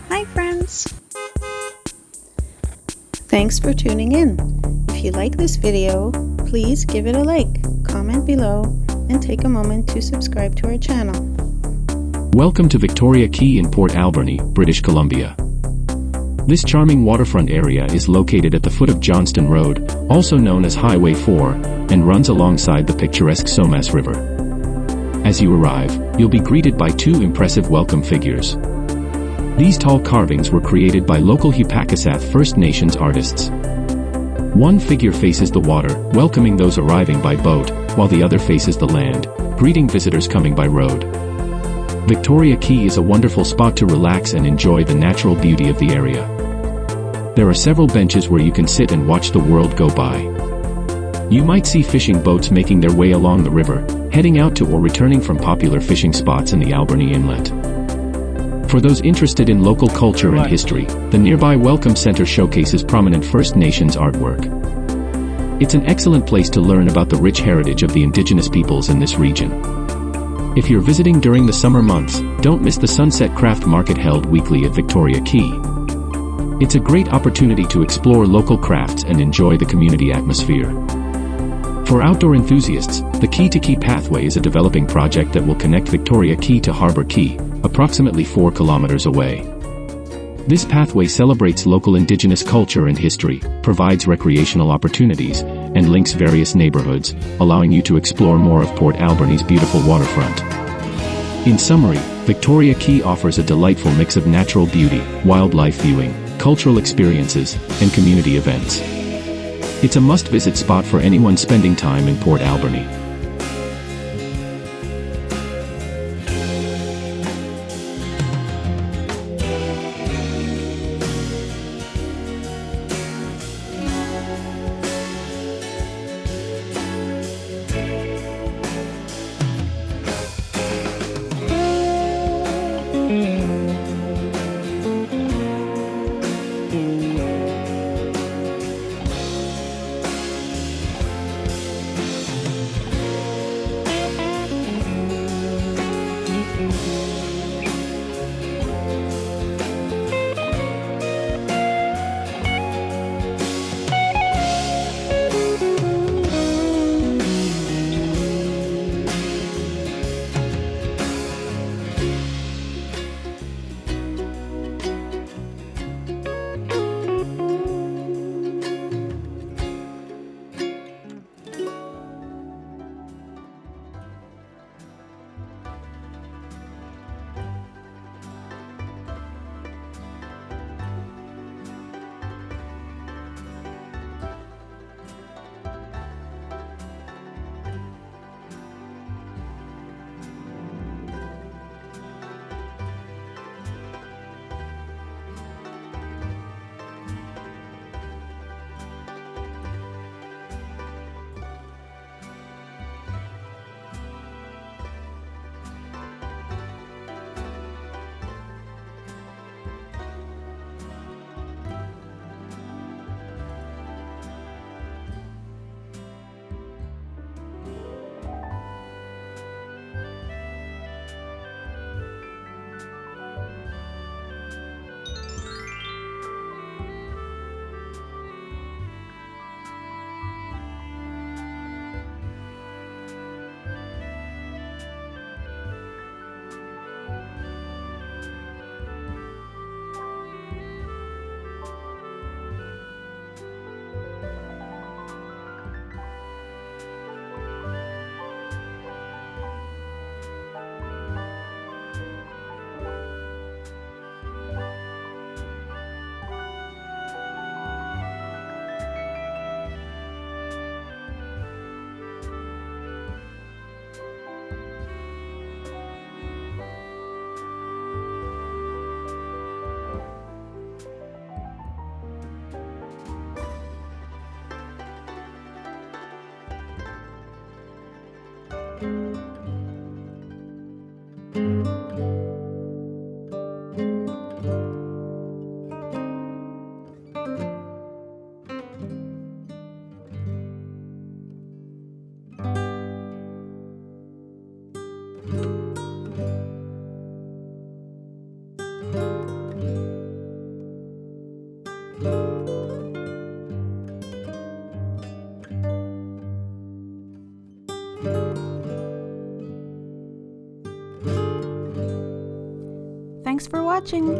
Hi friends! Thanks for tuning in. If you like this video, please give it a like, comment below, and take a moment to subscribe to our channel. Welcome to Victoria Quay in Port Alberni, British Columbia. This charming waterfront area is located at the foot of Johnston Road, also known as Highway 4, and runs alongside the picturesque Somas River. As you arrive, you'll be greeted by two impressive welcome figures. These tall carvings were created by local Hupakasath First Nations artists. One figure faces the water, welcoming those arriving by boat, while the other faces the land, greeting visitors coming by road. Victoria Quay is a wonderful spot to relax and enjoy the natural beauty of the area. There are several benches where you can sit and watch the world go by. You might see fishing boats making their way along the river, heading out to or returning from popular fishing spots in the Alberni Inlet. For those interested in local culture and history, the nearby Welcome Center showcases prominent First Nations artwork. It's an excellent place to learn about the rich heritage of the indigenous peoples in this region. If you're visiting during the summer months, don't miss the Sunset Craft Market held weekly at Victoria Quay. It's a great opportunity to explore local crafts and enjoy the community atmosphere. For outdoor enthusiasts, the Quay to Quay Pathway is a developing project that will connect Victoria Quay to Harbour Quay, approximately 4 kilometers away. This pathway celebrates local indigenous culture and history, provides recreational opportunities, and links various neighborhoods, allowing you to explore more of Port Alberni's beautiful waterfront. In summary, Victoria Quay offers a delightful mix of natural beauty, wildlife viewing, cultural experiences, and community events. It's a must-visit spot for anyone spending time in Port Alberni. Thanks for watching!